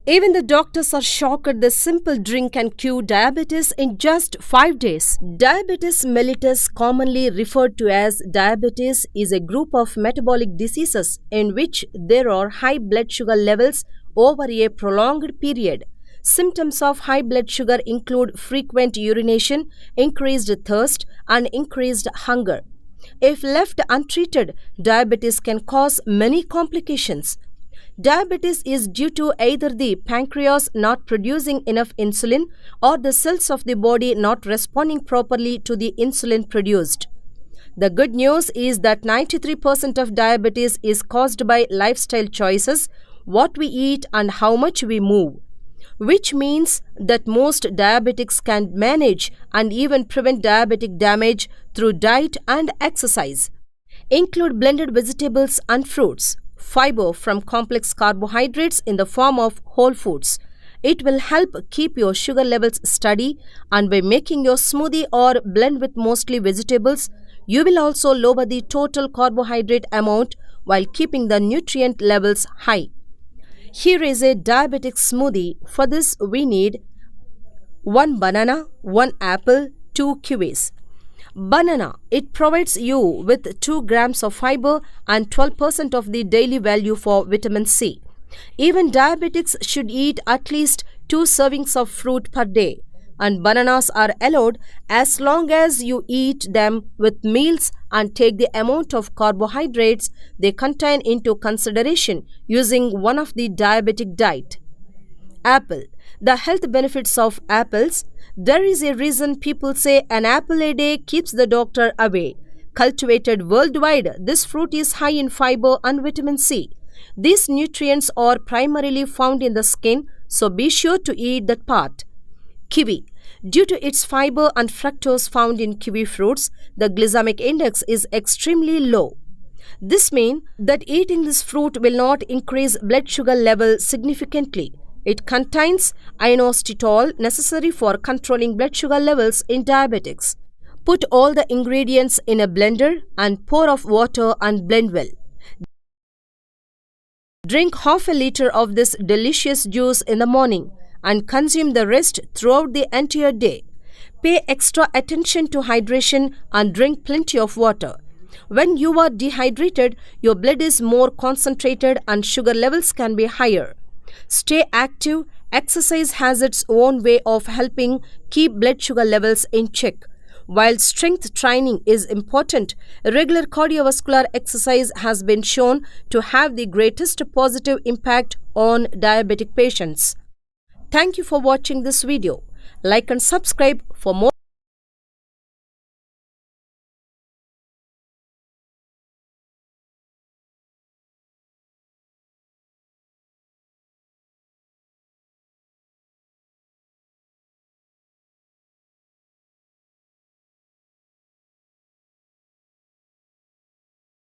Even the doctors are shocked this simple drink can cure diabetes in just 5 days. Diabetes mellitus, commonly referred to as diabetes, is a group of metabolic diseases in which there are high blood sugar levels over a prolonged period. Symptoms of high blood sugar include frequent urination, increased thirst, and increased hunger. If left untreated, diabetes can cause many complications. Diabetes is due to either the pancreas not producing enough insulin or the cells of the body not responding properly to the insulin produced. The good news is that 93% of diabetes is caused by lifestyle choices, what we eat and how much we move, which means that most diabetics can manage and even prevent diabetic damage through diet and exercise. Include blended vegetables and fruits. Fiber from complex carbohydrates in the form of whole foods. It will help keep your sugar levels steady, and by making your smoothie or blend with mostly vegetables, you will also lower the total carbohydrate amount while keeping the nutrient levels high. Here is a diabetic smoothie. For this we need 1 banana, 1 apple, 2 kiwis. Banana. It provides you with 2 grams of fiber and 12% of the daily value for vitamin C. Even diabetics should eat at least 2 servings of fruit per day, and bananas are allowed as long as you eat them with meals and take the amount of carbohydrates they contain into consideration using one of the diabetic diet. Apple. The health benefits of apples. There is a reason people say an apple a day keeps the doctor away. Cultivated worldwide, this fruit is high in fiber and vitamin C. These nutrients are primarily found in the skin, so be sure to eat that part. Kiwi. Due to its fiber and fructose found in kiwi fruits, the glycemic index is extremely low. This means that eating this fruit will not increase blood sugar level significantly. It contains inositol necessary for controlling blood sugar levels in diabetics. Put all the ingredients in a blender and pour off water and blend well. Drink half a liter of this delicious juice in the morning and consume the rest throughout the entire day. Pay extra attention to hydration and drink plenty of water. When you are dehydrated, your blood is more concentrated and sugar levels can be higher. Stay active. Exercise has its own way of helping keep blood sugar levels in check. While strength training is important, regular cardiovascular exercise has been shown to have the greatest positive impact on diabetic patients. Thank you for watching this video. Like and subscribe for more.